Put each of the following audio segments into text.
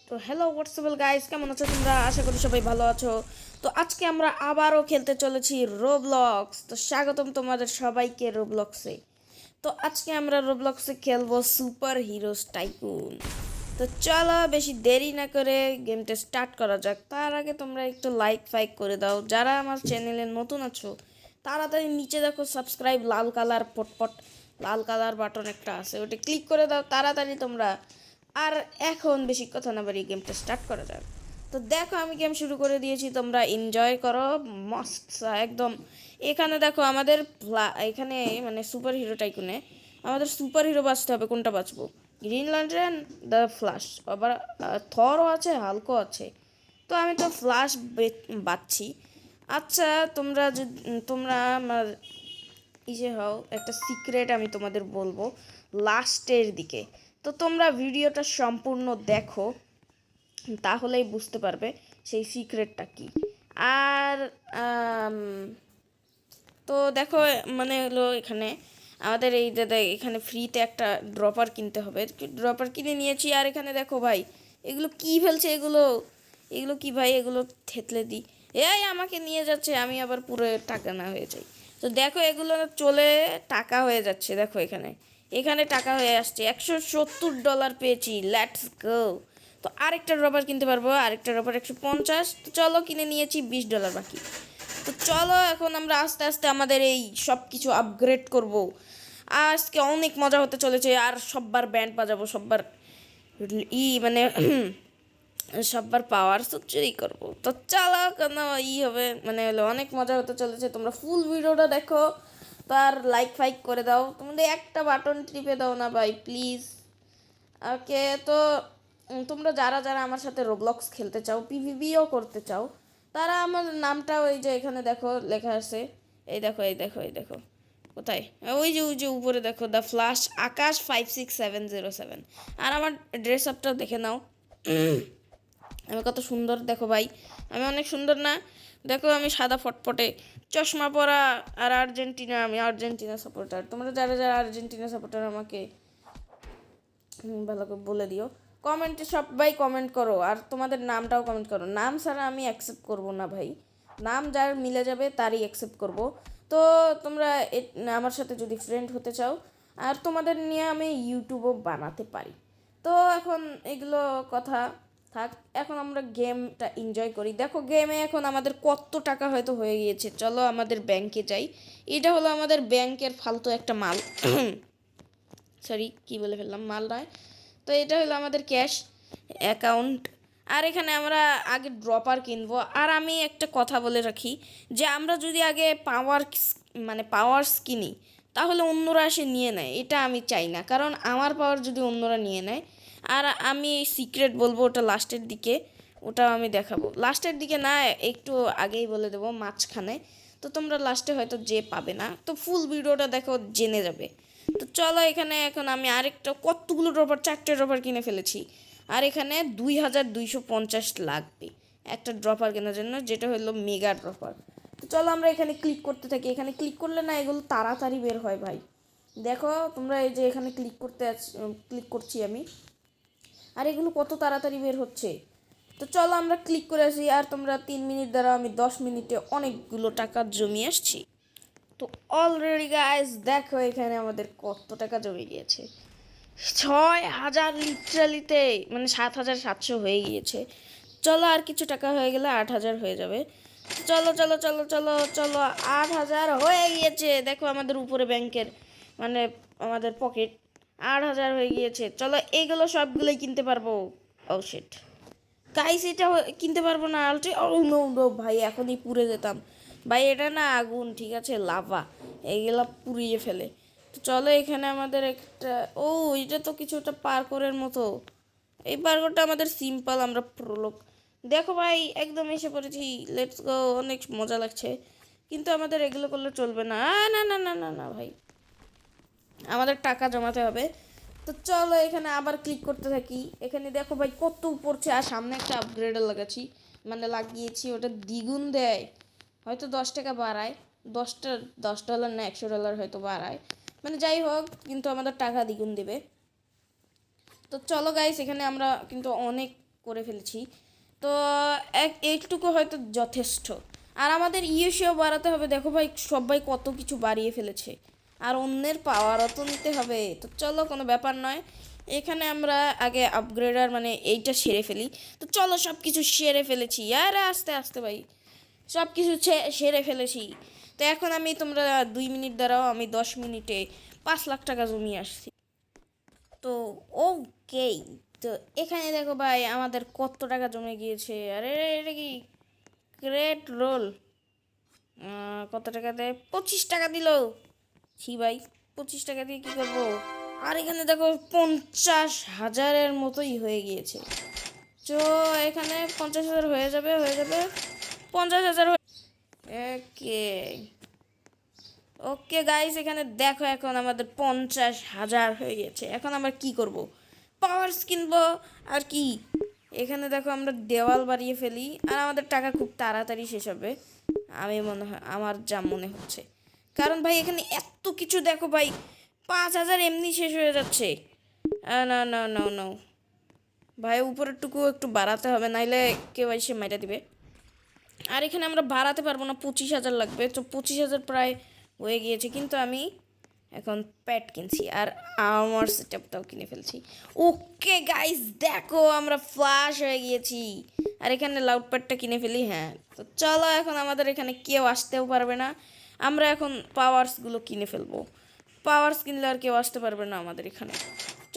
তো hello WhatsApp guys, কেমন আছো তোমরা? আশা করি সবাই ভালো আছো। তো আজকে আমরা আবারও খেলতে চলেছি রোবলক্স। তো স্বাগতম তোমাদের সবাইকে রোবলক্সে। তো আজকে আমরা রোবলক্সে খেলবো সুপার হিরোস টাইকুন। তো চলো বেশি দেরি না করে গেমটা স্টার্ট করা যাক। তার আগে তোমরা একটু লাইক ফাইক করে দাও। যারা আমার চ্যানেলে নতুন আছো তাড়াতাড়ি নিচে দেখো সাবস্ক্রাইব লাল কালার পটপট লাল কালার বাটন একটা আছে, ওটা ক্লিক করে দাও তাড়াতাড়ি তোমরা। আর এখন বেশি কথা না বাড়িয়ে গেমটা স্টার্ট করা যাক। তো দেখো আমি গেম শুরু করে দিয়েছি, তোমরা এনজয় করো মস্ত একদম। এখানে দেখো আমাদের এখানে মানে সুপার হিরো টাইকুনে আমাদের সুপার হিরো বাঁচতে হবে। কোনটা বাঁচবো? গ্রিন ল্যান্টার্ন, দ্য ফ্ল্যাশ, আবার থরও আছে, হালকও আছে। তো আমি তো ফ্ল্যাশ বাঁচছি। আচ্ছা তোমরা আমার ইসে হও, একটা সিক্রেট আমি তোমাদের বলবো লাস্টের দিকে। তো তোমরা ভিডিওটা সম্পূর্ণ দেখো, তাহলেই বুঝতে পারবে সেই সিক্রেটটা কি। আর আম, তো দেখো মানে হলো এখানে আমাদের এই দাদা এখানে ফ্রিতে একটা ড্রপার কিনতে হবে। ড্রপার কিনে নিয়েছি। আর এখানে দেখো ভাই, এগুলো কি ফেলছে? এগুলো এগুলো কি ভাই? এগুলো থেতলে দিই। এই আমাকে নিয়ে যাচ্ছে, আমি আবার পুরো টাকা না হয়ে যাই। তো দেখো এগুলো চলে টাকা হয়ে যাচ্ছে। দেখো এখানে এখানে টাকা হয়ে আসছে। $170 পেয়েছি। Let's go. তো আরেকটা রবার কিনতে পারবো, আরেকটা রবার 150। তো চলো কিনে নিয়েছি, $20 বাকি। তো চলো এখন আমরা আস্তে আস্তে আমাদের এই সব কিছু আপগ্রেড করব। আজকে অনেক মজা হতে চলেছে। আর সববার ব্যান্ড বাজাবো, সববার মানে সববার পাওয়ার চুরি করবো। তো চলো কেন হবে মানে হলো অনেক মজা হতে চলেছে। তোমরা ফুল ভিডিওটা দেখো। তো আর লাইক ফাইক করে দাও, তোমাদের একটা বাটন টিপে দাও না ভাই প্লিজ। ওকে। তো তোমরা যারা যারা আমার সাথে রোবলক্স খেলতে চাও, পিভিবিও করতে চাও, তারা আমার নামটা ওই যে এখানে দেখো লেখা আছে। এই দেখো এই দেখো এই দেখো কোথায়, ওই যে উপরে দেখো, দ্য ফ্লাশ আকাশ 56707। আর আমার ড্রেস আপটাও দেখে নাও। আমি কত সুন্দর দেখো ভাই, আমি অনেক সুন্দর না? দেখো আমি সাদা ফটফটে চশমা পরা। আর আর্জেন্টিনা, আমি আর্জেন্টিনা সাপোর্টার। তোমরা যারা যারা আর্জেন্টিনা সাপোর্টার আমাকে ভালো করে বলে দিও কমেন্টে। সবাই কমেন্ট করো আর তোমাদের নামটাও কমেন্ট করো। নাম ছাড়া আমি অ্যাকসেপ্ট করব না ভাই। নাম যার মিলে যাবে তারই অ্যাকসেপ্ট করব। তো তোমরা আমার সাথে যদি ফ্রেন্ড হতে চাও, আর তোমাদের নিয়ে আমি ইউটিউবও বানাতে পারি। তো এখন এগুলো কথা থাক, এখন আমরা গেমটা এনজয় করি। দেখো গেমে এখন আমাদের কত টাকা হয়তো হয়ে গিয়েছে। চলো আমাদের ব্যাংকে যাই। এটা হলো আমাদের ব্যাংকের ফালতু একটা মাল। সরি, কি বলে ফেললাম, মাল নয়। তো এটা হলো আমাদের ক্যাশ অ্যাকাউন্ট। আর এখানে আমরা আগে ড্রপার কিনবো। আর আমি একটা কথা বলে রাখি, যে আমরা যদি আগে পাওয়ার্স কিনি, তাহলে অন্যরা এসে নিয়ে নেয়। এটা আমি চাই না, কারণ আমার পাওয়ার যদি অন্যরা নিয়ে নেয়। আর আমি সিক্রেট বলবো, ওটা লাস্টের দিকে, ওটাও আমি দেখাবো লাস্টের দিকে না, একটু আগেই বলে দেবো মাঝখানে। তো তোমরা লাস্টে হয়তো যে পাবে না, তো ফুল ভিডিওটা দেখো, জেনে যাবে। তো চলো এখানে এখন আমি আরেকটা কতগুলো ড্রপার, 4টে ড্রপার কিনে ফেলেছি। আর এখানে 2250 লাগবে একটা ড্রপার কেনার জন্য, যেটা হলো মেগা ড্রপার। তো চলো আমরা এখানে ক্লিক করতে থাকি। এখানে ক্লিক করলে না এগুলো তাড়াতাড়ি বের হয় ভাই। দেখো তোমরা এই যে এখানে ক্লিক করছি আমি, আর এগুলো কত তাড়াতাড়ি বের হচ্ছে। তো চলো আমরা ক্লিক করে আসি। আর তোমরা 3 মিনিট দ্বারা আমি 10 মিনিটে অনেকগুলো টাকা জমিয়ে আসছি। তো অলরেডি গাইস দেখো এখানে আমাদের কত টাকা জমে গিয়েছে। 6,000 লিটারালিতে, মানে 7,700 হয়ে গিয়েছে। চলো আর কিছু টাকা হয়ে গেলে 8,000 হয়ে যাবে। চলো চলো চলো চলো চলো, 8,000 হয়ে গিয়েছে। দেখো আমাদের উপরে ব্যাংকের মানে আমাদের পকেট 8,000 হয়ে গিয়েছে। চলো এইগুলো সবগুলোই কিনতে পারবো। ও শিট গাইস, এটা কিনতে পারবো না আলট্রি। ও নো নো ভাই, এখনই পুড়ে যেতাম ভাই। এটা না আগুন, ঠিক আছে, লাভা, এইগুলা পুড়িয়ে ফেলে। তো চলো এখানে আমাদের একটা, ও এটা তো কিছু একটা পার্করের মতো। এই পার্করটা আমাদের সিম্পল, আমরা প্রলোক। দেখো ভাই একদম এসে পড়েছি, লেটস গো, অনেক মজা লাগছে। কিন্তু আমাদের এগুলো করলে চলবে না। না না না না না ভাই, আমাদের টাকা জমাতে হবে। তো চলো এখানে আবার ক্লিক করতে থাকি। এখানে দেখো ভাই কত পড়ছে। আর সামনে একটা আপগ্রেডার লাগাচ্ছি, মানে লাগিয়েছি, ওটা দ্বিগুণ দেয়। হয়তো 10 টাকা বাড়ায়, 10 ডলার না $100 হয়তো বাড়ায়, মানে যাই হোক, কিন্তু আমাদের টাকা দ্বিগুণ দেবে। তো চলো গাইস এখানে আমরা কিন্তু অনেক করে ফেলেছি। তো এইটুকু হয়তো যথেষ্ট। আর আমাদের ইউসিও বাড়াতে হবে। দেখো ভাই সবাই কত কিছু বাড়িয়ে ফেলেছে, আর অন্যের পাওয়ারও তো নিতে হবে। তো চলো, কোনো ব্যাপার নয়। এখানে আমরা আগে আপগ্রেডার মানে এইটা সেরে ফেলি। তো চলো, সব কিছু সেরে ফেলেছি। আর আস্তে আস্তে ভাই সব কিছু সেরে ফেলেছি। তো এখন আমি, তোমরা 2 মিনিট দাঁড়াও, আমি 10 মিনিটে 5 লাখ টাকা জমিয়ে আসছি। তো ওকে, তো এখানে দেখো ভাই আমাদের কত টাকা জমে গিয়েছে। আরে এটা কি গ্রেট রোল! কত টাকা দেয়? 25 টাকা দিল। ছি ভাই, 25 টাকা দিয়ে কী করবো? আর এখানে দেখো 50,000-এর মতোই হয়ে গিয়েছে। তো এখানে 50,000 হয়ে যাবে 50,000। ওকে ওকে গাইস, এখানে দেখো এখন আমাদের 50,000 হয়ে গেছে। এখন আমরা কি করব? পাওয়ার্স কিনবো আর কি। এখানে দেখো আমরা দেওয়াল বাড়িয়ে ফেলি, আর আমাদের টাকা খুব তাড়াতাড়ি শেষ হবে আমি মনে হয়, আমার যা মনে হচ্ছে। কারণ ভাই এখানে এত কিছু দেখো ভাই, 5,000 এমনি শেষ হয়ে যাচ্ছে। না না না না ভাই, উপরের টুকু একটু বাড়াতে হবে, নাইলে কেউ এসে মেরে দিবে। আর এখানে আমরা বাড়াতে পারবো না, 25,000 লাগবে। তো 25,000 প্রায় হয়ে গিয়েছে, কিন্তু আমি এখন প্যাড কিনছি আর আমার সেটআপটাও কিনে ফেলছি। ওকে গাইস, দেখো আমরা ফ্লাশ হয়ে গিয়েছি। আর এখানে লাউড প্যাডটা কিনে ফেলি। হ্যাঁ, তো চলো, এখন আমাদের এখানে কেউ আসতেও পারবে না। আমরা এখন পাওয়ার্সগুলো কিনে ফেলবো। পাওয়ার্স কিনলে আর কেউ আসতে পারবে না আমাদের এখানে।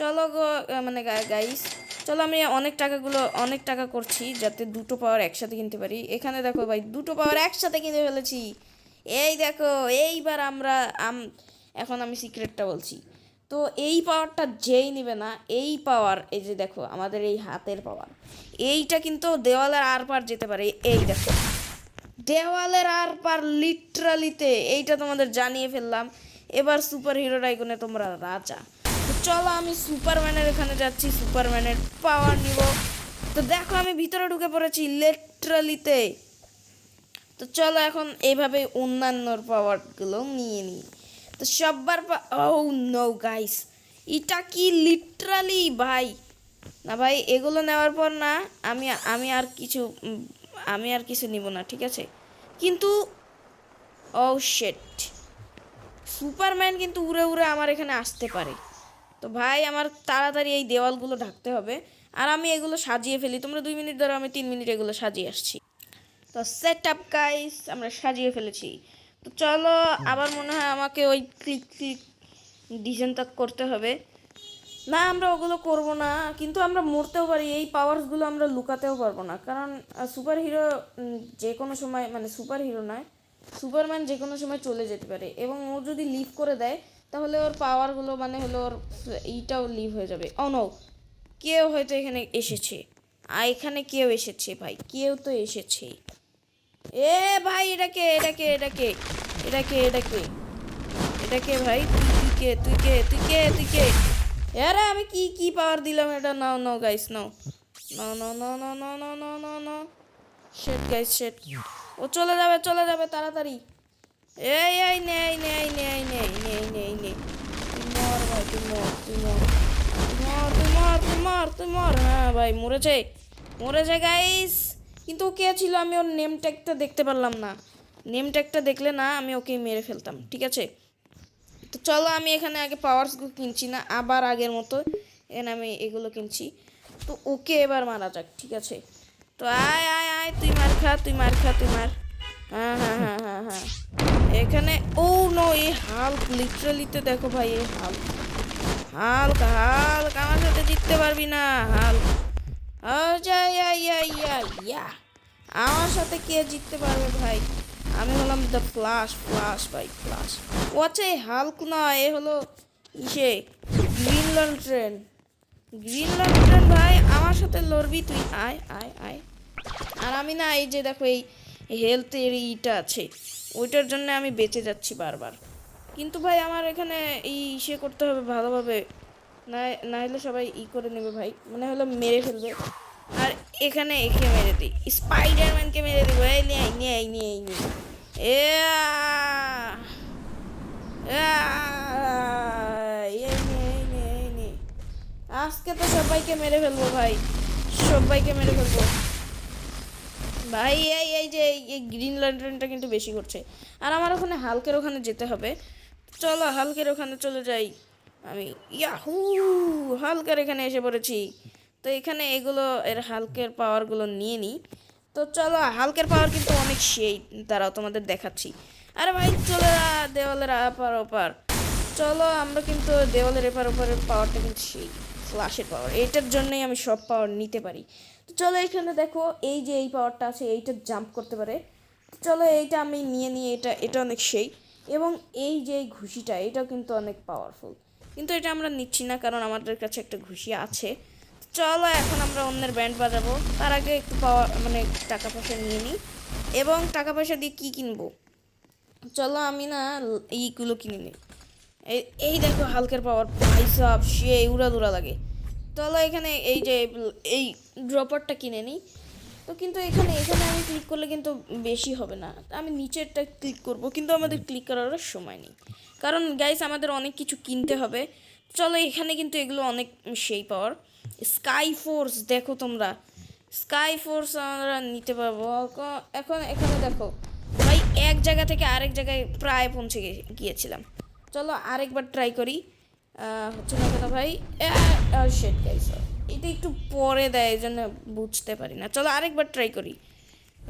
চলো গো, মানে গাইস চলো, আমি অনেক টাকা করছি যাতে দুটো পাওয়ার একসাথে কিনতে পারি। এখানে দেখো ভাই, দুটো পাওয়ার একসাথে কিনে ফেলেছি। এই দেখো, এইবার এখন আমি সিক্রেটটা বলছি। তো এই পাওয়ারটা যেই নেবে না, এই পাওয়ার, এই যে দেখো আমাদের এই হাতের পাওয়ার, এইটা কিন্তু দেওয়ালের আর পার যেতে পারে। এই দেখো, দেওয়ালের আর পার লিটারালিতে, এইটা তোমাদের জানিয়ে ফেললাম। এবার সুপার হিরোর আইকনে তোমরা রাজা। তো চলো, আমি সুপারম্যানের এখানে যাচ্ছি, সুপারম্যানের পাওয়ার নিব। তো দেখো আমি ভিতরে ঢুকে পড়েছি লিটারালিতে। তো চলো এখন এইভাবে অন্যান্যর পাওয়ারগুলো নিয়ে নিই। তো সব্বার ও নো গাইস, এটা কি লিটারালি ভাই! না ভাই, এগুলো নেওয়ার পর না, আমি আমি আর কিছু আমি আর কিছু নিব না, ঠিক আছে? কিন্তু ও শিট, সুপারম্যান কিন্তু উড়ে উড়ে আমার এখানে আসতে পারে। তো ভাই আমার তাড়াতাড়ি এই দেওয়ালগুলো ঢাকতে হবে, আর আমি এগুলো সাজিয়ে ফেলি। তোমরা 2 মিনিট ধরে, আমি 3 মিনিট এগুলো সাজিয়ে আসছি। তো সেট আপ গাইস, আমরা সাজিয়ে ফেলেছি। তো চলো, আবার মনে হয় আমাকে ওই ক্লিক ক্লিক ডিজাইনটা করতে হবে। না, আমরা ওগুলো করব না, কিন্তু আমরা মরতেও পারি। এই পাওয়ারসগুলো আমরা লুকাতেও পারবো না, কারণ সুপার হিরো যে কোনো সময়, মানে সুপার হিরো নয়, সুপারম্যান যে কোনো সময় চলে যেতে পারে, এবং ও যদি লিভ করে দেয় তাহলে ওর পাওয়ারগুলো, মানে হলো ওর এইটাও লিভ হয়ে যাবে। ও নো, কেউ হয়তো এখানে এসেছে। এখানে কেউ এসেছে ভাই, কেউ তো এসেছে। এ ভাই, এটাকে ভাই, তুই কে? আরে আমি কি পাওয়ার দিলাম এটা? নাও নাও গাইস, নাও নাও নাও নাও নাও নাও নাও নাও নাও নাও। শেট গাইস, শেট। ও চলে যাবে তাড়াতাড়ি। এই নে। তুই মর ভাই, তুই মর। হ্যাঁ ভাই, মরেছে গাইস। কিন্তু ও কে ছিল? আমি ওর নেম ট্যাগটা দেখতে পারলাম না। নেম ট্যাগটা দেখলে না আমি ওকে মেরে ফেলতাম, ঠিক আছে? তো চলো, আমি এখানে আগে পাওয়ারসগুলো কিনছি না, আবার আগের মতো এখানে আমি এগুলো কিনছি। তো ওকে এবার মারা যাক, ঠিক আছে? তো আয়, তুই মার খা। হ্যাঁ। এখানে ও নো, এই হাল্ক লিটারালিতে দেখো ভাই, এই হাল্ক আমার সাথে জিততে পারবি না, হাল্ক। ইয়া, আমার সাথে কে জিততে পারবে ভাই? আমি হলাম দ্য ভাই, ফ্লাশ। ও আচ্ছা, এই হাল্ক নয়, এ হলো ইসে গ্রিনল্যান্ড ভাই, আমার সাথে লড়বি তুই? আয়। আর আমি না, এই যে দেখো এই হেলথের ইটা আছে, ওইটার জন্য আমি বেঁচে যাচ্ছি বারবার। কিন্তু ভাই আমার এখানে এই ইসে করতে হবে ভালোভাবে, না হলে সবাই করে নেবে ভাই, মানে হলো মেরে ফেলবে। আর এখানে একে মেরে দিই, স্পাইডারম্যানকে মেরে দেবো। এই নিয়ে এ আজকে তো সবাইকে মেরে ফেলবো ভাই, সবাইকে মেরে ফেলবো ভাই। এই যে এই গ্রিন ল্যান্টার্নটা কিন্তু বেশি করছে। আর আমার ওখানে হালকের ওখানে যেতে হবে। চলো হালকের ওখানে চলে যাই আমি। ইয়াহু, হালকের এখানে এসে পড়েছি। তো এখানে এগুলো এর হালকের পাওয়ারগুলো নিয়ে নিই। তো চলো হালকের পাওয়ার কিন্তু অনেক সেই, দাঁড়াও তোমাদের দেখাচ্ছি। আরে ভাই চলে দেওয়ালের আপার ওপার। চলো আমরা কিন্তু দেওয়ালের এপার ওপারের পাওয়ারটা কিন্তু সেই ফ্ল্যাশের পাওয়ার, এইটার জন্যই আমি সব পাওয়ার নিতে পারি। তো চলো এখানে দেখো এই যে এই পাওয়ারটা আছে, এইটা জাম্প করতে পারে। চলো এইটা আমি নিয়ে নিই, এটা অনেক সেই। এবং এই যে এই ঘুষিটা, এটাও কিন্তু অনেক পাওয়ারফুল, কিন্তু এটা আমরা নিচ্ছি না কারণ আমাদের কাছে একটা ঘুষি আছে। চলো এখন আমরা অন্যের ব্যান্ড বাজাবো, তার আগে একটু পাওয়ার মানে টাকা পয়সা নিয়ে নিই। এবং টাকা পয়সা দিয়ে কী কিনবো, চলো আমি না এইগুলো কিনে নিই। এই দেখো হালকের পাওয়ার, ভাই সাব সে উড়াদুরা লাগে। চলো এখানে এই যে এই ড্রপারটা কিনে নিই। তো কিন্তু এখানে এখানে আমি ক্লিক করলে কিন্তু বেশি হবে না, আমি নিচেরটা ক্লিক করব, কিন্তু আমাদের ক্লিক করার সময় নেই কারণ গাইস আমাদের অনেক কিছু কিনতে হবে। চলো এখানে কিন্তু এগুলো অনেক সেই পাওয়ার। স্কাই ফোর্স দেখো তোমরা, স্কাই ফোর্স আমরা নিতে পারবো। এখন এখানে দেখো ভাই, এক জায়গা থেকে আরেক জায়গায় প্রায় পৌঁছে গিয়েছিলাম। চলো আরেকবার ট্রাই করি। হচ্ছে না কেন ভাই, শেট গাইস, এটা একটু পরে দেয় এই জন্য বুঝতে পারি না। চলো আরেকবার ট্রাই করি,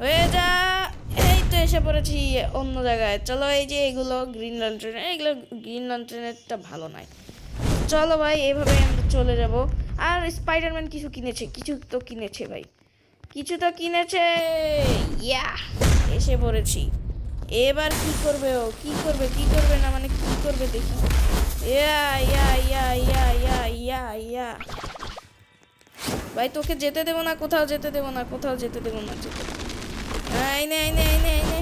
হয়ে যা। এই তো এসে পড়েছি অন্য জায়গায়। চলো এই যে এগুলো গ্রিন ল্যান্টার্ন, এগুলো গ্রিন ল্যান্টার্নেরটা ভালো নয়। চলো ভাই এভাবে আমরা চলে যাব। আর স্পাইডারম্যান কিছু কিনেছে, কিছু তো কিনেছে ভাই, কিছু তো কিনেছে। ইয়া, এসে পড়েছি। এবার কি করবে ও, কি করবে কি করবে না মানে কি করবে দেখি। ইয়া ইয়া ইয়া ইয়া ইয়া ইয়া ইয়া ভাই তোকে যেতে দেবো না, কোথাও যেতে দেবো না, কোথাও যেতে দেবো না, এই নে এই নে এই নে এই নে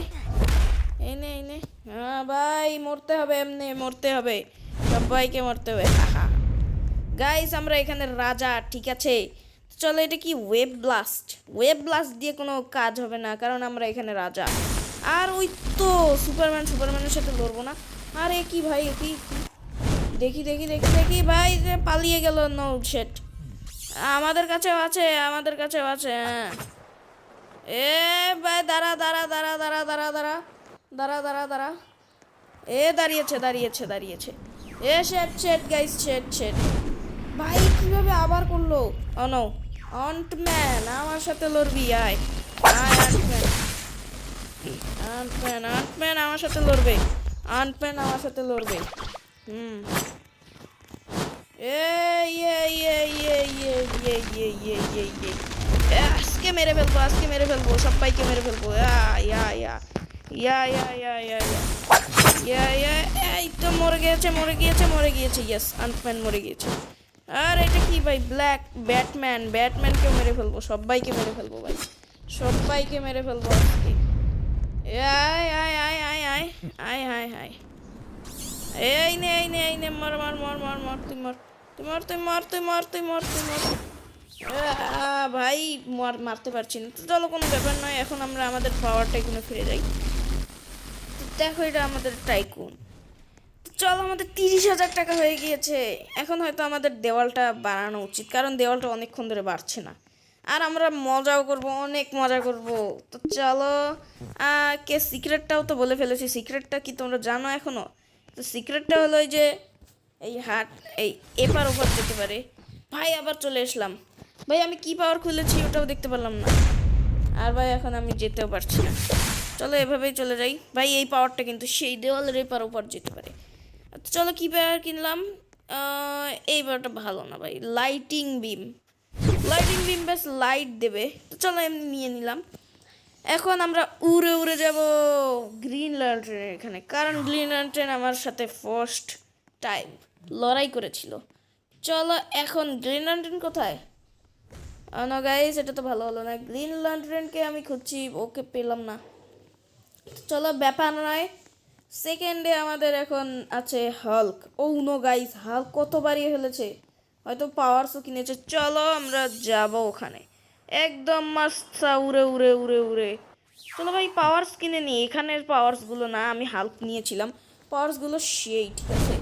এই নে এই নে। হ্যাঁ ভাই মরতে হবে, এমনি মরতে হবে, সবাইকে মরতে হবে। হাহা গাইস আমরা এখানে রাজা, ঠিক আছে। চলো এটা কি ওয়েব ব্লাস্ট, ওয়েব ব্লাস্ট দিয়ে কোনো কাজ হবে না কারণ আমরা এখানে রাজা। আর ওই তো সুপারম্যানের সাথে লড়বো না। আরে কি ভাই, কি দেখি দেখি দেখি দেখি ভাই যে পালিয়ে গেল। নো শেট, আমাদের কাছেও আছে, আমাদের কাছেও আছে। হ্যাঁ এ ভাই দাঁড়া দাঁড়া দাঁড়া দাঁড়া দাঁড়া দাঁড়া দাঁড়া দাঁড়া দাঁড়া এ দাঁড়িয়েছে দাঁড়িয়েছে দাঁড়িয়েছে। এ শেট শেট গাইস, শেট শেট ভাই কিভাবে আবার করলো। অনো আন্টম্যান আমার সাথে লড়বি, আয় আয় আন্টম্যান, আন্টম্যান আন্টম্যান আমার সাথে লড়বে, আন্টম্যান আমার সাথে লড়বে। হুম আজকে মেরে ফেলবো, আজকে মেরে ফেলবো, সবাইকে মেরে ফেলবো। ইয়া ইয়া ইয়া ইয়া ইয়া ইয়া ইয়া ইয়া এই তো মরে গিয়েছে মরে গিয়েছে মরে গিয়েছে। ইয়েস আন্টম্যান মরে গিয়েছে। আর এটা কি ভাই, ব্ল্যাক ব্যাটম্যান, ব্যাটম্যানকেও মেরে ফেলবো, সবাইকে মেরে ফেলবো ভাই, সবাইকে মেরে ফেলবো আজকে। আয় আয় আয় আয় আয় আয় আয় আয় এই নে এই নে এই নে, মর মর মর মর মর, তুই মর তুই মর তুই মর তুই মর তুই মর তুই মর। ভাই মারতে পারছি না। তো চলো কোনো ব্যাপার নয়, এখন আমরা আমাদের পাওয়ার টাইকুনে ফিরে যাই। দেখো এটা আমাদের টাইকুন। চলো আমাদের 30,000 টাকা হয়ে গিয়েছে। এখন হয়তো আমাদের দেওয়ালটা বাড়ানো উচিত কারণ দেওয়ালটা অনেকক্ষণ ধরে বাড়ছে না। আর আমরা মজাও করব, অনেক মজা করব। তো চলো কে সিক্রেটটাও তো বলে ফেলেছি, সিক্রেটটা কি তোমরা জানো এখনো? তো সিক্রেটটা হলো যে এই হাট এই এপার ওপার যেতে পারে। ভাই আবার চলে আসলাম ভাই, আমি কি পাওয়ার খুলেছি ওটাও দেখতে পারলাম না। আর ভাই এখন আমি যেতেও পারছি না। চলো এভাবেই চলে যাই ভাই, এই পাওয়ারটা কিন্তু সেই দেওয়ালের এপার ওপার যেতে পারে। আচ্ছা চলো কী পাওয়ার কিনলাম, এই পাওয়ারটা ভালো না ভাই, লাইটিং বিম, লাইটিং বিম ব্যাস লাইট দেবে। তো চলো এমনি নিয়ে নিলাম। এখন আমরা উড়ে উড়ে যাব গ্রিন ল্যান্টার্নের এখানে, কারণ গ্রিন ল্যান্টার্ন আমার সাথে ফার্স্ট টাইম লড়াই করেছিল। চলো এখন গ্রিন ল্যান্টার্ন কোথায়? না গাইস এটা তো ভালো হলো না, গ্রিন ল্যান্টার্নকে আমি খুঁজছি, ওকে পেলাম না। চলো ব্যাপার নয়, সেকেন্ডে আমাদের এখন আছে হাল্ক। ও নো গাইস, হাল্ক কত বাড়িয়ে ফেলেছে, হয়তো পাওয়ারসও কিনেছে। চলো আমরা যাব ওখানে একদম মাস্ত উড়ে উড়ে উড়ে উড়ে। চলো ভাই পাওয়ারস কিনে নিই, এখানের পাওয়ারসগুলো না, আমি হাল্ক নিয়েছিলাম, পাওয়ারসগুলো সেই ঠিক আছে।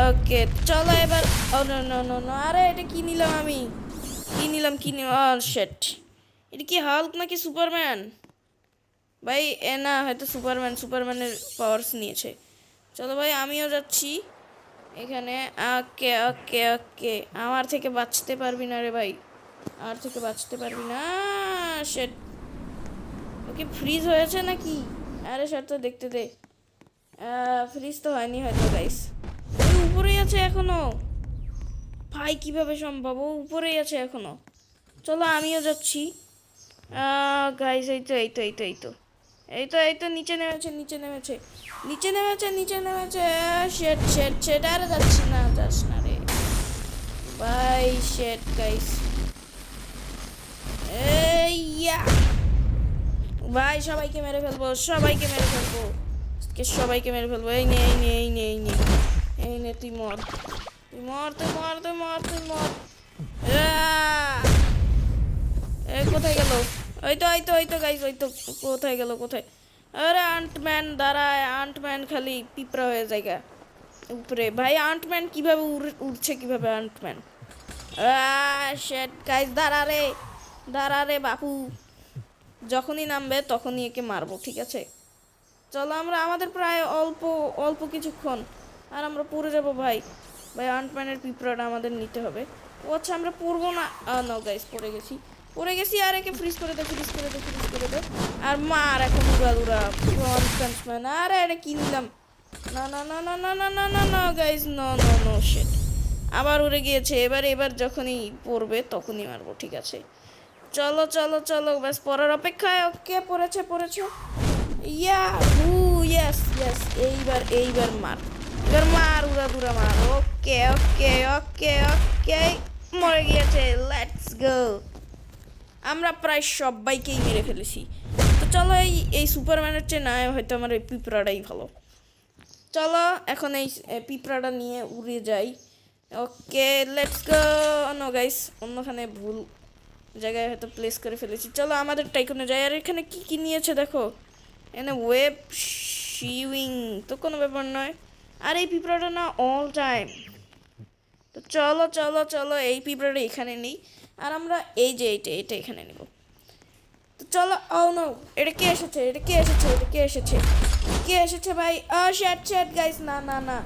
ওকে চলো এবার, ও নো নো নো নো, আরে এটা কি নিলাম আমি, কি নিলাম কি নিলাম শেট, এটা কি হাল্ক নাকি সুপারম্যান? ভাই এ না, হয়তো সুপারম্যানের পাওয়ার্স নিয়েছে। চলো ভাই আমিও যাচ্ছি এখানে। ওকে ওকে ওকে, আমার থেকে বাঁচতে পারবি না রে ভাই, আমার থেকে বাঁচতে পারবি না। শেট, ওকে ফ্রিজ হয়েছে নাকি? আরে স্যার তো দেখতে দে। ফ্রিজ তো হয়নি হয়তো গাইস, উপরেই আছে এখনো। ভাই কিভাবে সম্ভব, ও উপরেই আছে এখনো। চলো আমিও যাচ্ছি গাইস। এই তো এই তো এই তো এই তো এই তো এই তো নিচে নেমেছে নিচে নেমেছে নিচে নেমেছে নিচে নেমেছে। শেট শেট শেট, আরে যাচ্ছি না, যাস না রে ভাই। শেট গাইস, ইয়া ভাই সবাইকে মেরে ফেলবো, সবাইকে মেরে ফেলবো, সবাইকে মেরে ফেলবো। এই নে এই নে এই নে এই নে এই নে, তুই মর, তুই মর, তুই মর, তুই মর, তুই মর। এ কোথায় গেল? ওই তো ওই তো ওই তো গাইস, ওই তো কোথায় গেল কোথায়? আরে আন্টম্যান দাঁড়ায়, আন্টম্যান খালি পিঁপড়া হয়ে জায়গা উপরে। ভাই আন্টম্যান কিভাবে উড়ছে কিভাবে আন্টম্যান? শেট গাইস, দাঁড়া রে বাপু, যখনই নামবে তখনই একে মারবো, ঠিক আছে? চলো আমরা, আমাদের প্রায় অল্প অল্প কিছুক্ষণ আর আমরা পড়ে যাবো ভাই। ভাই আন্টম্যানের পিঁপড়াটা আমাদের নিতে হবে। ও আচ্ছা, আমরা পড়বো না। না গাইস, পড়ে গেছি। আর একে ফ্রিজ করে দে, ফ্রিজ করে দে, ফ্রিজ করে দে। আর মার এখন উড়া আন্টম্যান। আরে এটা কি নিলাম? না না না না না না না না না guys, no no no shit, আবার উড়ে গিয়েছে। এবার যখনই পড়বে তখনই মারবো, ঠিক আছে? চলো চলো চলো, ব্যাস পড়ার অপেক্ষায়। ওকে পড়েছে পড়েছে, ইয়া হু, ইয়েস ইয়েস। এইবার মার, এবার মার, উড়া মার। ওকে ওকে ওকে ওকে, মরে গিয়েছে। লেটস গো, আমরা প্রায় সবাইকেই মেরে ফেলেছি। তো চলো এই সুপারম্যানের চেয়ে না হয়তো আমার এই পিঁপড়াটাই ভালো। চলো এখন এই পিঁপড়াটা নিয়ে উড়ে যাই। Okay let's go. No guys, অন্যখানে ভুল জায়গায় হয়তো প্লেস করে ফেলেছি। চলো আমাদের টাইকনে যাই। আর এখানে কি কি নিয়েছে দেখো, এখানে ওয়েব শিউইং, তো কোনো ব্যাপার নয়। আর এই পিঁপড়াটা না অল টাইম। তো চলো চলো চলো, এই পিঁপড়াটা এখানে নেই, আর আমরা এই যে এটা এখানে নেব। তো চলো। ও নো, এটা কে এসেছে, এটা কে এসেছে, এটা কে এসেছে, কে এসেছে ভাই? শেট শেট গাইস, না না না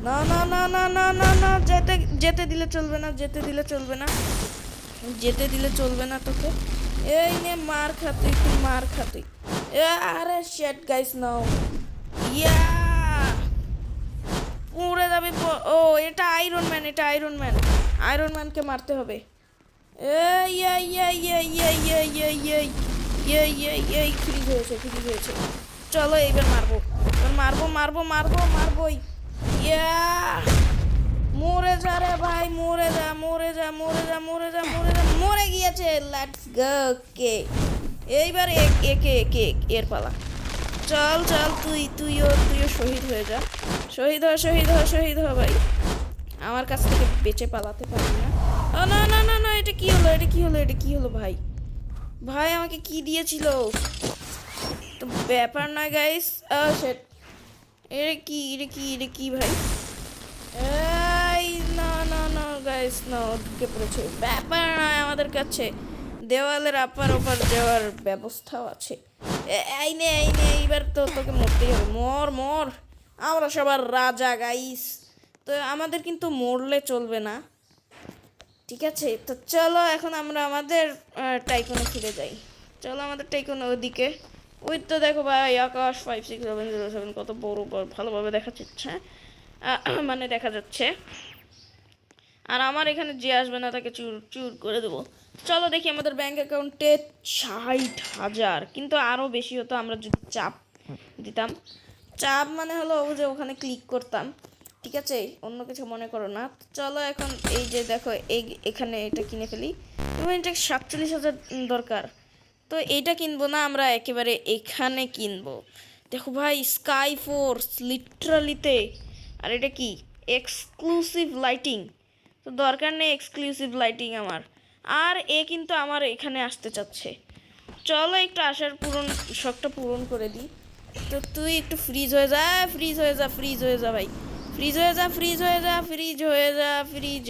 না না না না না না না, যেতে যেতে দিলে চলবে না, যেতে দিলে চলবে না, যেতে দিলে চলবে না তোকে। এই নে মার খাতুই, তুই মার খাতুই। আরে শেট গাইস, নাও। ইয়া উড়ে যাবে। ও এটা আয়রন ম্যান, এটা আয়রন ম্যান, আয়রন ম্যানকে মারতে হবে। ফ্রিজ হয়েছে, ফ্রিজ হয়েছে। চলো এইবার মারবো, মারবো মারবো মারবো মারবোই। ইয়া মরে যা রে ভাই, মরে যা মরে যা মরে যা মরে যা মরে যা, মরে গিয়েছে। Let's go. কে এইবার একে একে এর পালা। চল চল, তুইও শহীদ হয়ে যা, শহীদ হ ভাই। আমার কাছ থেকে বেঁচে পালাতে পারবি না। না না না না, এটা কি হলো, এটা কি হলো, এটা কি হলো ভাই? ভাই আমাকে কি দিয়েছিল? তো ব্যাপার নয় গাইস। সেট, এটা কি ভাই? এই না না না গাইস, না ঢুকে পড়েছে। ব্যাপার নয়, আমাদের কাছে দেওয়ালের আপার ওপার যাওয়ার ব্যবস্থাও আছে। এই নে এইবার তো তোকে মরতেই হবে। মর মর, আমরা সবার রাজা গাইস। তো আমাদের কিন্তু মরলে চলবে না, ঠিক আছে? তো চলো এখন আমরা আমাদের টাইকনে ফিরে যাই। চলো আমাদের টাইকনে ওদিকে। ওই তো দেখো ভাই, আকাশ 567007 কত বড় ভালোভাবে দেখা যাচ্ছে, মানে দেখা যাচ্ছে। আর আমার এখানে যে আসবে না তাকে চুর চুর করে দেবো। চলো দেখি আমাদের ব্যাংক অ্যাকাউন্টে 60,000, কিন্তু আরও বেশি হতো আমরা যদি চাপ দিতাম। চাপ মানে হলো যে ওখানে ক্লিক করতাম, ঠিক আছে? অন্য কিছু মনে করো না। চলো এখন এই যে দেখো, এখানে এটা কিনে ফেলি। এবং এটা 47,000 দরকার, তো এইটা কিনবো না, আমরা একেবারে এখানে কিনবো। দেখো ভাই, স্কাই ফোর্স লিটারালিতে। আর এটা কি এক্সক্লুসিভ লাইটিং, তো দরকার নেই এক্সক্লুসিভ লাইটিং আমার। আর এ কিন্তু আমার এখানে আসতে চাচ্ছে। চলো একটু আশার শখটা পূরণ করে দিই। তো তুই একটু ফ্রিজ হয়ে যা, ফ্রিজ হয়ে যা, ফ্রিজ হয়ে যা ভাই, ফ্রিজ হয়ে যা, ফ্রিজ হয়ে যা, ফ্রিজ হয়ে যা, ফ্রিজ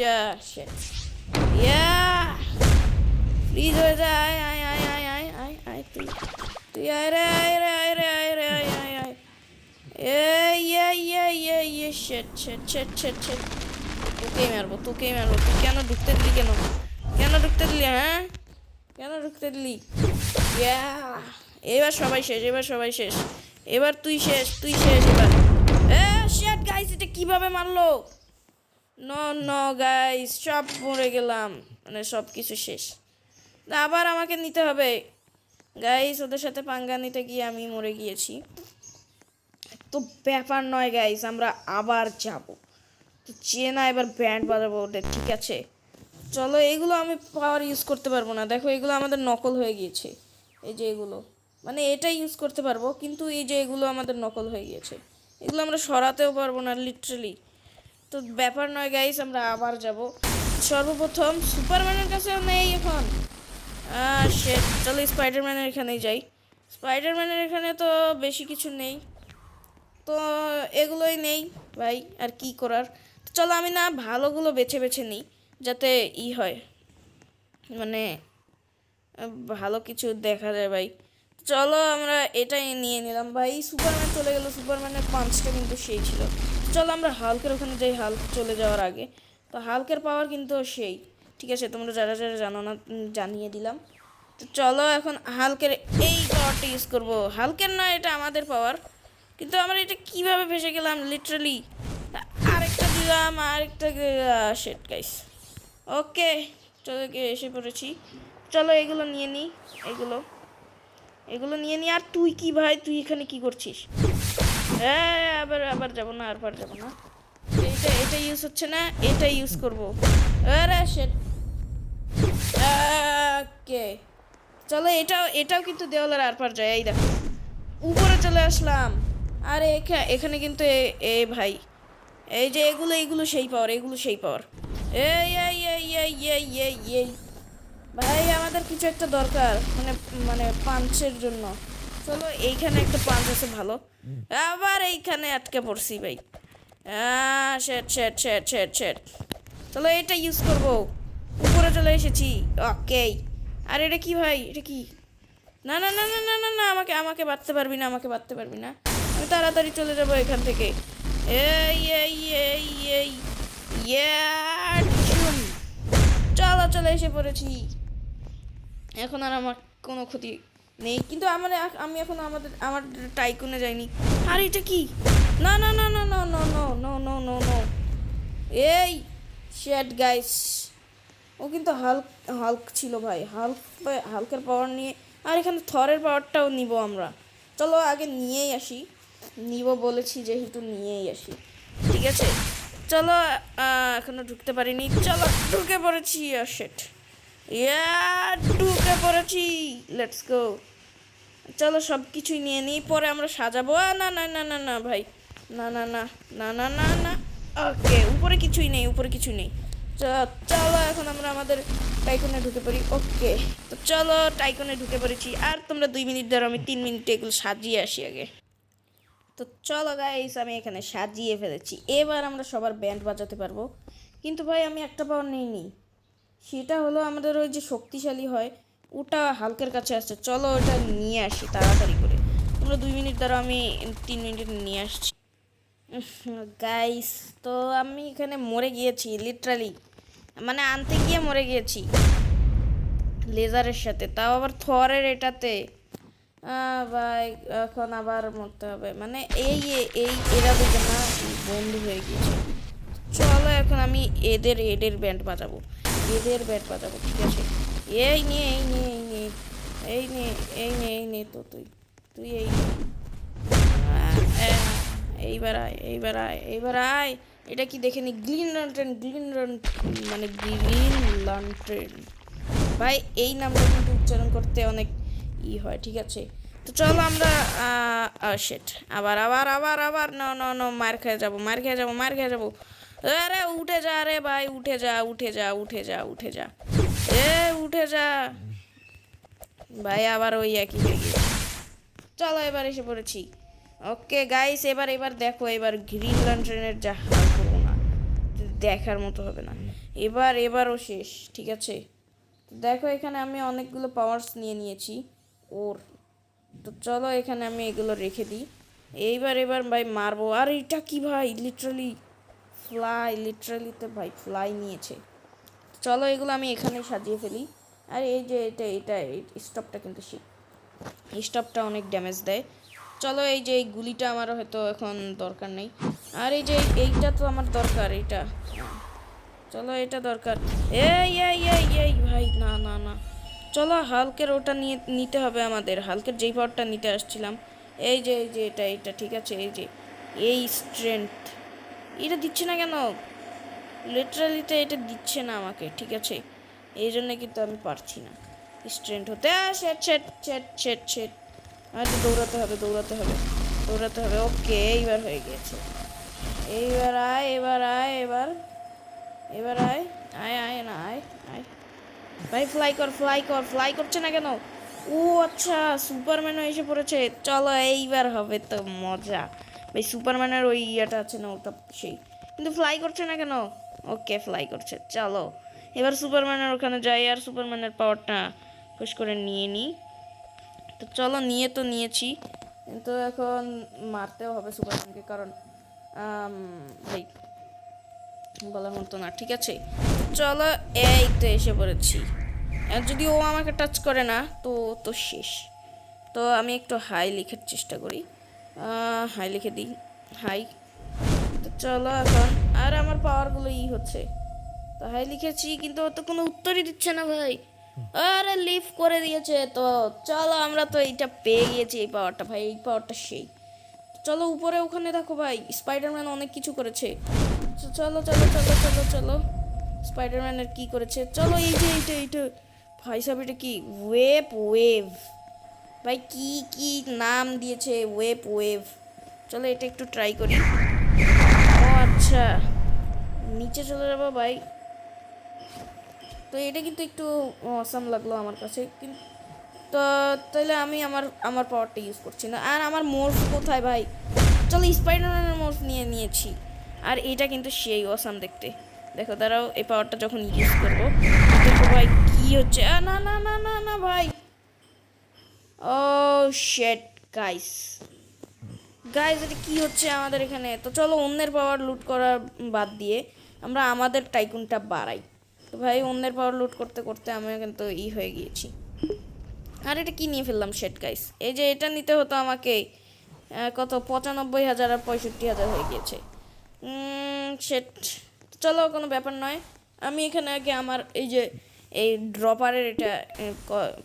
ইয়া ফ্রিজ হয়ে যায়। আয় আয় আয় আয় আয় আয় আয় তুই তুই আয় রে আয় রে আয় রে আয় রে আয় আয় আয় শেট শেট শেট শেট শেট। তোকেই মারবো তোকেই মারবো। তুই কেন ঢুকতে দিলি কেন কেন ঢুকতে দিলি হ্যাঁ কেন ঢুকতে দিলি? এবার সবাই শেষ এবার সবাই শেষ এবার তুই শেষ এবার। শিট গাইস এটা কিভাবে মারলো? নো গাইস সব মরে গেলাম মানে সব কিছু শেষ। আবার আমাকে নিতে হবে গাইস ওদের সাথে পাঙ্গা নিতে গিয়ে আমি মরে গিয়েছি। তো ব্যাপার নয় গাইস আমরা আবার যাব। তো চেনা এবার ব্যান্ড বাজাবো ওদের ঠিক আছে। চলো এগুলো আমি পাওয়ার ইউজ করতে পারবো না। দেখো এগুলো আমাদের নকল হয়ে গিয়েছে। এই যে এগুলো মানে এটা ইউজ করতে পারবো কিন্তু এই যে এগুলো আমাদের নকল হয়ে গিয়েছে। এগুলো আমরা সরাতেও পারবো না লিটারালি। তো ব্যাপার নয় গাইস আমরা আবার যাব। সর্বপ্রথম সুপারম্যানের কাছেও নেই এখন। চলো স্পাইডারম্যানের এখানেই যাই। স্পাইডারম্যানের এখানে তো বেশি কিছু নেই তো এগুলোই নেই ভাই আর কি করার। চলো আমি না ভালোগুলো বেছে বেছে নিই যাতে হয় মানে ভালো কিছু দেখা যায় ভাই। চলো আমরা এটাই নিয়ে নিলাম ভাই। সুপারম্যান চলে গেল। সুপারম্যানের পাঞ্চটা কিন্তু সেই ছিল। চলো আমরা হাল্কের ওখানে যাই হাল্ক চলে যাওয়ার আগে। তো হাল্কের পাওয়ার কিন্তু সেই ঠিক আছে তোমরা যারা যারা জানো না জানিয়ে দিলাম। তো চলো এখন হাল্কের এই পাওয়ারটা ইউজ করবো। হাল্কের নয় এটা আমাদের পাওয়ার কিন্তু আমরা এটা কিভাবে ভেসে গেলাম লিটারালি। আরেকটা দিলাম আরেকটা শেট গাইস। ওকে চলো এসে পড়েছি। চলো এগুলো নিয়ে নিই এগুলো নিয়ে নিই। আর তুই কি ভাই তুই এখানে কি করছিস? হ্যাঁ আবার যাবো না এটা ইউজ হচ্ছে না এটা ইউজ করবো। আরে শেট ওকে চলো এটাও কিন্তু দেওয়ালের আর পার যায়। এই দেখো উপরে চলে আসলাম। আরে এখানে কিন্তু এ ভাই এই যে এগুলো সেই পাওয়ার এই ভাই আমাদের কিছু একটা দরকার মানে মানে পাঞ্চের জন্য। চলো এইখানে একটা পাঞ্চ আছে ভালো। আবার এইখানে আটকে পড়ছি ভাই। শেট শেট শেট শেট শেট চলো এটা ইউজ করবো। উপরে চলে এসেছি। ওকে আর এটা কি ভাই এটা কি? না না না না না না না আমাকে বাঁধতে পারবি না আমি তাড়াতাড়ি চলে যাবো এখান থেকে। চলো এসে পড়েছি। এখন আর আমার কোনো ক্ষতি নেই কিন্তু আমি এখন আমার টাইকুনে যাইনি। আর এটা কি? না না না না না no no no no no no এই শেট গাইস ও কিন্তু হাল্ক ছিল ভাই। হাল্কের পাওয়ার নিয়ে আর এখানে থরের পাওয়ারটাও নিব আমরা। চলো আগে নিয়েই আসি। নিব বলেছি যেহেতু নিয়েই আসি ঠিক আছে। চলো এখনো ঢুকতে পারিনি। চলো ঢুকে পড়েছি। শেট ঢুকে পড়েছি। Let's go. চলো সব কিছুই নিয়ে নিই পরে আমরা সাজাবো। না না না না না ভাই না না না না না না না ওকে উপরে কিছুই নেই। চলো এখন আমরা আমাদের টাইকুনে ঢুকে পড়ি। ওকে তো চলো টাইকুনে ঢুকে পড়েছি। আর তোমরা 2 মিনিট ধরো আমি 3 মিনিটে এগুলো সাজিয়ে আসি আগে। তো চলো গাইস আমি এখানে সাজিয়ে ফেলেছি। এবার আমরা সবার ব্যান্ড বাজাতে পারবো। কিন্তু ভাই আমি একটা পাওয়ার নিইনি। সেটা হলো আমাদের ওই যে শক্তিশালী হয় ওটা হাল্কের কাছে আছে। চলো ওটা নিয়ে আসি তাড়াতাড়ি করে। তোমরা 2 মিনিট ধরো আমি 3 মিনিটে নিয়ে আসছি। গাইস তো আমি এখানে মরে গিয়েছি লিটারালি মানে আনতে গিয়ে মরে গিয়েছি লেজারের সাথে তাও আবার থরের এটাতে। ভাই এখন আবার মরতে হবে মানে এরা দুটো না বন্ধু হয়ে গিয়েছে। চলো এখন আমি এদের ব্যান্ড বাজাবো ঠিক আছে। এই নে তো তুই এইবার আয় এটা কি দেখে নি গ্রিন লন্ট্রেন ভাই এই নামটা কিন্তু উচ্চারণ করতে অনেক হয় ঠিক আছে। তো চলো আমরা শেট আবার নো মার খেয়ে যাবো। আরে উঠে যা রে ভাই উঠে যা ভাই আবার ওই একই হয়ে গিয়েছে। চলো এবার এসে পড়েছি। ওকে গাইস এবার দেখো এবার গ্রিন লন্ট্রেনের যা হাল করবো না দেখার মতো হবে না। এবারও শেষ ঠিক আছে। তো দেখো এখানে আমি অনেকগুলো পাওয়ার্স নিয়ে নিয়েছি ওর। তো চলো এখানে আমি এগুলো রেখে দিই। এবার ভাই মারবো। আর এটা কি ভাই, লিটারালি ফ্লাই, লিটারালিতে ভাই ফ্লাই নিয়েছে। চলো এগুলো আমি এখানে সাজিয়ে ফেলি। আর এই যে এটা স্টপটা কিন্তু স্টপটা অনেক ড্যামেজ দেয়। চলো এই যে এই গুলিটা আমার হয়তো এখন দরকার নেই। আর এই যে এইটা তো আমার দরকার, এইটা। চলো এটা দরকার। এই ভাই, না না না। চলো হালকের ওটা নিতে হবে আমাদের, হালকের যেই পাওয়ারটা নিতে আসছিলাম। এই যে এটা ঠিক আছে। এই যে এই স্ট্রেংথ, এটা দিচ্ছে না কেন? লিটারালিতে এটা দিচ্ছে না আমাকে, ঠিক আছে। এই জন্য কিন্তু আমি পারছি না স্ট্রেন্থ হতে। শেট। আচ্ছা দৌড়াতে হবে। ওকে, এইবার হয়ে গিয়েছে। এবার আয়। আয় না আয়। ভাই ফ্লাই করছে না কেন? ও আচ্ছা, সুপারম্যানও এসে পড়েছে। চলো এইবার হবে তো মজা। ভাই সুপারম্যানের ওই ইয়েটা আছে না, ওটা সেই, কিন্তু ফ্লাই করছে না কেন? ওকে, ফ্লাই করছে। চলো এবার সুপারম্যানের ওখানে যাই আর সুপারম্যানের পাওয়ারটা খুশ করে নিয়ে নিই। তো চলো নিয়েছি, কিন্তু এখন মারতেও হবে সুপারম্যানকে, কারণ ভাই বলার মতো না, ঠিক আছে। চলো এই তো এসে পড়েছি। আর যদি ও আমাকে টাচ করে না তো শেষ। তো আমি একটু হাই লিখার চেষ্টা করি, হাই লিখে দিই, হাই। তো চলো এখন, আর আমার পাওয়ারগুলো হচ্ছে। তো হাই লিখেছি, কিন্তু ও তো কোনো উত্তরই দিচ্ছে না ভাই। আরে লিভ করে দিয়েছে। তো চলো আমরা তো এইটা পেয়ে গিয়েছি, এই পাওয়ারটা ভাই, এই পাওয়ারটা সেই। চলো উপরে ওখানে দেখো ভাই, স্পাইডারম্যান অনেক কিছু করেছে। চলো স্পাইডারম্যানের কি করেছে। চলো এই যে এইটা ভাই সাহেব, এটা কি ওয়েভ ভাই, কি নাম দিয়েছে, ওয়েভ। চলো এটা একটু ট্রাই করি। ও আচ্ছা, নিচে চলে যাবো ভাই। তো এটা কিন্তু একটু অসাম লাগলো আমার কাছে, কিন্তু তো তাহলে আমি আমার পাওয়ারটা ইউজ করছি না। আর আমার মোর্ফ কোথায় ভাই? চলো স্পাইডারম্যানের মোর্ফ নিয়েছি। আর এটা কিন্তু সেই অসাম দেখতে। দেখো দাঁড়াও, এই পাওয়ারটা যখন ইউজ করবো, দেখো ভাই কি হচ্ছে। না না না না না ভাই, ও শেট গাইস, এটা কি হচ্ছে আমাদের এখানে? তো চলো অন্যের পাওয়ার লুট করা বাদ দিয়ে আমরা আমাদের টাইকুনটা বাড়াই। তো ভাই অন্যের পাওয়ার লুট করতে করতে আমি কিন্তু হয়ে গিয়েছি। আর এটা কি নিয়ে ফেললাম, শেট গাইস। এই যে এটা নিতে হতো আমাকে কত, 95,000 আর 65,000 হয়ে গিয়েছে। শেট। চলো কোনো ব্যাপার নয়, আমি এখানে আগে আমার এই ড্রপারের এটা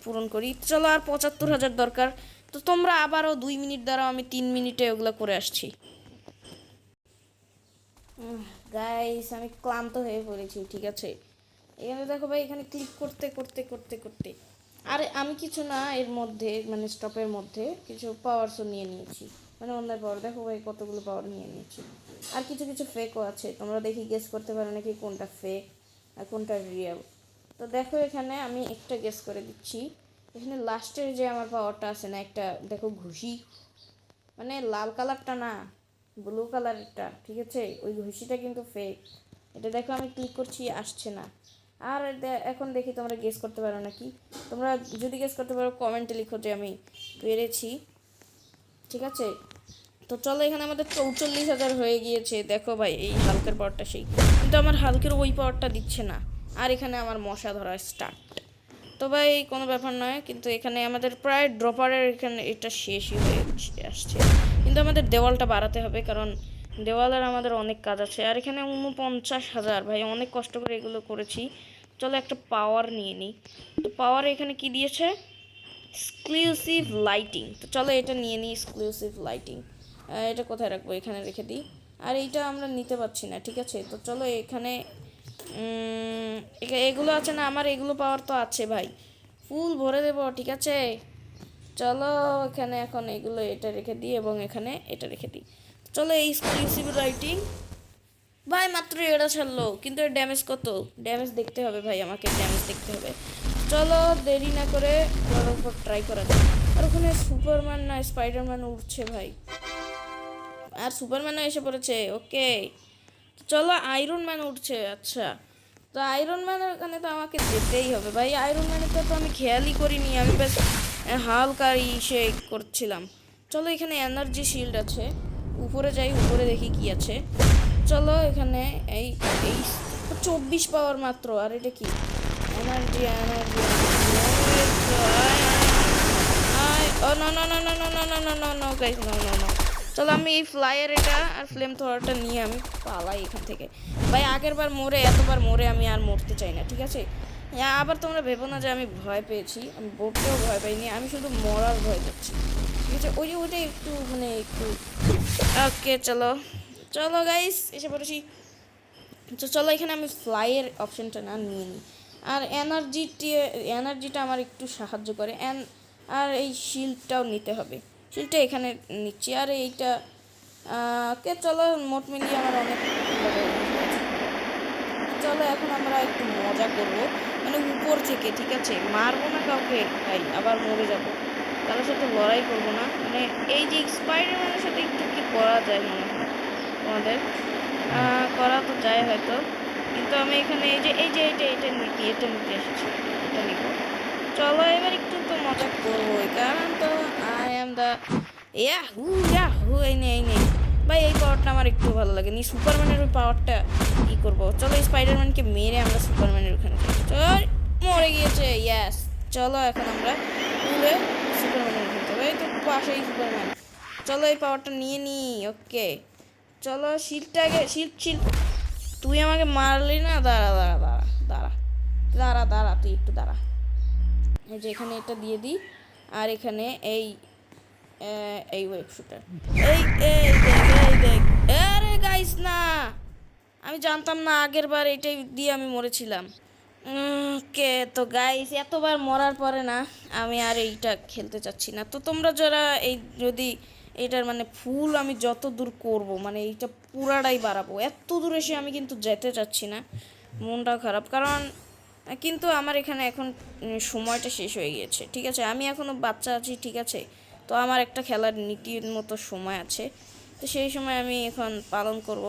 পূরণ করি। চলো আর 75,000 দরকার। তো তোমরা আবারও 2 মিনিট দাঁড়াও, আমি 3 মিনিটে ওগুলো করে আসছি। গাইস আমি ক্লান্ত হয়ে পড়েছি, ঠিক আছে। এখানে দেখো ভাই, এখানে ক্লিক করতে আরে আমি কিছু না, এর মধ্যে মানে স্টপের মধ্যে কিছু পাওয়ারসও নিয়ে নিয়েছি, মানে অন্যের পাওয়ার। দেখো ভাই কতগুলো পাওয়ার নিয়ে নিয়েছি। আর কিছু ফেকও আছে, তোমরা দেখি গেস করতে পারো নাকি কোনটা ফেক আর কোনটা রিয়েল। তো দেখো এখানে আমি একটা গেস করে দিচ্ছি। এখানে লাস্টের যে আমার পাওয়ারটা আছে না, একটা দেখো ঘুষি, মানে লাল কালারটা না, ব্লু কালারটা, ঠিক আছে, ওই ঘুষিটা কিন্তু ফেক। এটা দেখো আমি ক্লিক করছি, আসছে না। আর এখন দেখি তোমরা গেস করতে পারো নাকি। তোমরা যদি গেস করতে পারো কমেন্টে লিখো যে আমি পেরেছি, ঠিক আছে। তো চলো এখানে আমাদের 44,000 হয়ে গিয়েছে। দেখো ভাই এই হালকের পাওয়ারটা সেই, কিন্তু আমার হালকের ওই পাওয়ারটা দিচ্ছে না। আর এখানে আমার মশা ধরা স্টার্ট। তো ভাই কোনো ব্যাপার নয়, কিন্তু এখানে আমাদের প্রায় ড্রপারের এখানে এটা শেষই হয়ে আসছে। কিন্তু আমাদের দেওয়ালটা বাড়াতে হবে, কারণ দেওয়ালের আমাদের অনেক কাজ আছে। আর এখানে 49,000 ভাই, অনেক কষ্ট করে এগুলো করেছি। চলো একটা পাওয়ার নিয়ে নিই। তো পাওয়ার এখানে কি দিয়েছে, এক্সক্লুসিভ লাইটিং। তো চলো এটা নিয়ে নিই, এক্সক্লুসিভ লাইটিং। এটা কোথায় রাখবো, এখানে রেখে দিই। আর এইটা আমরা নিতে পারছি না, ঠিক আছে। তো চলো এখানে এগুলো আছে না, আমার এগুলো পাওয়ার তো আছে ভাই, ফুল ভরে দেবো, ঠিক আছে। চলো এখানে এখন এগুলো এটা রেখে দিই এবং এখানে এটা রেখে দিই। চলো এই এক্সক্লুসিভ রাইটিং ভাই, মাত্র এটা ছাড়লো, কিন্তু এর ড্যামেজ কত, ড্যামেজ দেখতে হবে ভাই, আমাকে ড্যামেজ দেখতে হবে। চলো দেরি না করে ওর উপর ট্রাই করা যায়। আর ওখানে সুপারম্যান না স্পাইডারম্যান উঠছে ভাই, আর সুপারম্যানও এসে পড়েছে। ওকে চলো আয়রন ম্যান উঠছে, আচ্ছা। তো আয়রন ম্যানের ওখানে তো আমাকে যেতেই হবে ভাই। আয়রন ম্যানের তো আমি খেয়ালই করিনি, আমি ব্যাস হালকা ইসে করছিলাম। চলো এখানে এনার্জি শিল্ড আছে, উপরে যাই, উপরে দেখি কি আছে। চলো এখানে এই এই 24 পাওয়ার মাত্র। আর এটা কি? এনার্জি এনার্জি ও no no no no no no no no no no guys, no no no. চলো আমি এই ফ্লায়ার এটা আর ফ্লেম থ্রোয়ারটা নিয়ে আমি পালাই এখান থেকে ভাই। আগের বার মরে, এতবার মরে আমি আর মরতে চাই না, ঠিক আছে? আবার তোমরা ভেবো না যে আমি ভয় পেয়েছি, আমি মরতেও ভয় পাইনি, আমি শুধু মরার ভয় পাচ্ছি, ঠিক আছে? ওইটাই একটু মানে একটু ওকে। চলো চলো গাইস, এসে পড়েছি। তো চলো এখানে আমি ফ্লাইয়ের অপশনটা না নিয়ে নিই। আর এনার্জিটা আমার একটু সাহায্য করে। আর এই শিল্ডটাও নিতে হবে, শিল্ডটা এখানে নিচ্ছি। আর এইটা কে চলো মোট মিলিয়ে আমার অনেক চলো এখন আমরা একটু মজা করবো, মানে উপর থেকে, ঠিক আছে? মারবো না কাউকে ভাই, আবার মরে যাবো। কারোর সাথে লড়াই করবো না, মানে এই যে স্পাইডারম্যানের সাথে একটু কি করা যায় মনে হয় তোমাদের? করা তো যায় হয়তো, কিন্তু আমি এখানে এটা নিতে এসেছি, এটা নিব। চলো এবার একটু তো মজা করবো, কারণ তো আই এম দ্য ইয়াহু এই নে ভাই। এই পাওয়ারটা আমার একটু ভালো লাগে নি, সুপারম্যানের ওই পাওয়ারটা ই করবো। চলো স্পাইডারম্যানকে মেরে আমরা সুপারম্যানের ওখানে চল, মরে গিয়েছে, ইয়াস। চলো এখন আমরা উড়ে সুপারম্যানের ওখানে যাবো, এই তো পাশেই সুপারম্যান। চলো এই পাওয়ারটা নিয়ে নিই, ওকে। চলো শিল্ডটা আগে, শিল্ড তুই আমাকে মারলি না, দাঁড়া দাঁড়া দাঁড়া দাঁড়া দাঁড়া দাঁড়া তুই একটু দাঁড়া। এই যে এখানে এটা দিয়ে দিই, আর এখানে এই ওয়েব শুটার, এই এই দেখ। আরে গাইস না, আমি জানতাম না, আগের বার এটাই দিয়ে আমি মরেছিলাম। ওকে তো গাইস, এতবার মরার পরে না আমি আর এইটা খেলতে চাচ্ছি না। তো তোমরা যারা এই যদি এটার মানে ফুল আমি যত দূর করব, মানে এইটা পুরাটাই বাড়াবো, এত দূর এসে আমি কিন্তু যেতে চাচ্ছি না, মনটা খারাপ। কারণ কিন্তু আমার এখানে এখন সময়টা শেষ হয়ে গিয়েছে, ঠিক আছে? আমি এখনও বাচ্চা আছি, ঠিক আছে? তো আমার একটা খেলার নীতির মতো সময় আছে, তো সেই সময় আমি এখন পালন করব।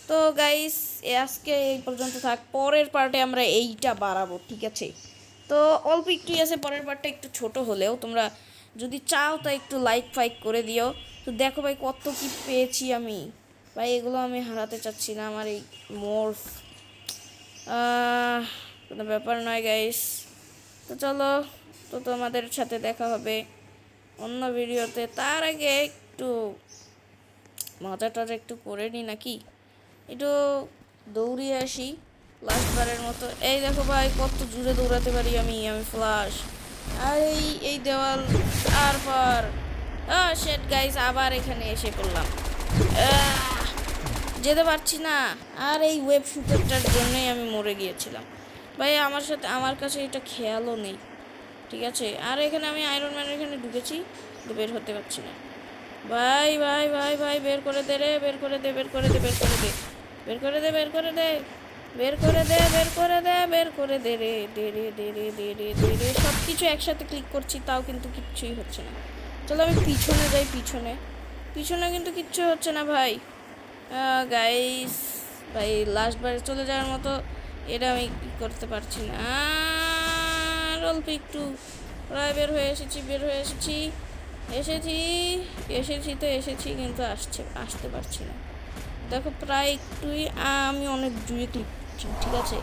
তো গাইস আজকে এই পর্যন্ত থাক, পরের পার্টে আমরা এইটা বাড়াবো, ঠিক আছে? তো অল্প একটুই আছে, পরের পার্টটা একটু ছোট হলেও তোমরা যদি চাও তা একটু লাইক ফাইক করে দিও। তো দেখো ভাই কত কি পেয়েছি আমি ভাই, এগুলো আমি হারাতে চাচ্ছি না। আমার এই মোরফ কোনো ব্যাপার নয় গাইস। তো চলো, তো তোমাদের সাথে দেখা হবে অন্য ভিডিওতে। তার আগে একটু মজা টজা একটু করে নিই নাকি, একটু দৌড়িয়ে আসি লাস্টবারের মতো। এই দেখো ভাই কত জোরে দৌড়াতে পারি আমি ফ্লাশ। আর এই দেওয়াল আর পর শেট গাইস, আবার এখানে এসে পড়লাম, যেতে পারছি না। আর এই ওয়েব শুটারটার জন্যই আমি মরে গিয়েছিলাম ভাই, আমার কাছে এটা খেয়ালও নেই, ঠিক আছে? আর এখানে আমি আয়রন ম্যানের এখানে ঢুকেছি, বের হতে পারছি না ভাই ভাই ভাই ভাই। বের করে দে রে, বের করে দে, বের করে দে, বের করে দে, বের করে দে, বের করে দে, বের করে দে, বের করে দে, বের করে দে রে, দে রে দে রে দে রে দে রে। সব কিছু একসাথে ক্লিক করছি, তাও কিন্তু কিচ্ছুই হচ্ছে না। চলো আমি পিছনে যাই, পিছনে কিন্তু কিচ্ছু হচ্ছে না ভাই। গাইস ভাই লাস্টবার চলে যাওয়ার মতো এটা আমি করতে পারছি না। অল্প একটু প্রায় বের হয়ে এসেছি এসেছি কিন্তু আসতে পারছি না। দেখো প্রায় একটুই, আমি অনেক জুড়ে ক্লিক করছি, ঠিক আছে?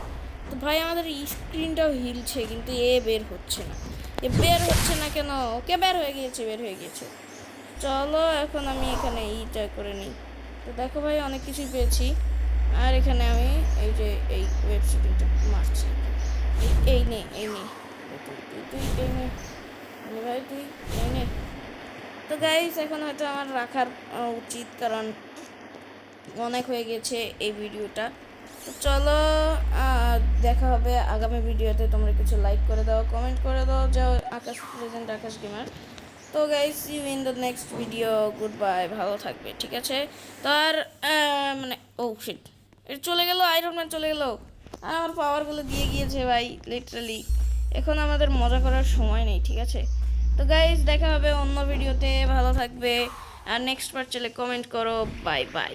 তো ভাই আমাদের স্ক্রিনটাও হিলছে, কিন্তু বের হচ্ছে না, কেন? ওকে বের হয়ে গিয়েছে। চলো এখন আমি এখানে এইটা করে নিই। তো দেখো ভাই অনেক কিছুই পেয়েছি। আর এখানে আমি এই যে এই ওয়েব শুটিংটা মারছি, এই নে তুই এই নে ভাই, তুই এই নে। তো গাইস এখন হয়তো আমার রাখার উচিত, কারণ অনেক হয়ে গেছে এই ভিডিওটা। তো চলো দেখা হবে আগামী ভিডিওতে। তোমরা কিছু লাইক করে দাও, কমেন্ট করে দাও, যাও আকাশ গেমার। তো guys you in the next video, good bye, ভালো থাকবে, ঠিক আছে? তো আর মানে শিট, এটা চলে গেল, আয়রন ম্যান চলে গেল, আর আমার পাওয়ারগুলো দিয়ে গিয়েছে ভাই লিটারালি। এখন আমাদের মজা করার সময় নেই, ঠিক আছে? তো গাইস দেখা হবে অন্য ভিডিওতে, ভালো থাকবে। আর নেক্সট পার্ট চলে কমেন্ট করো, বাই বাই।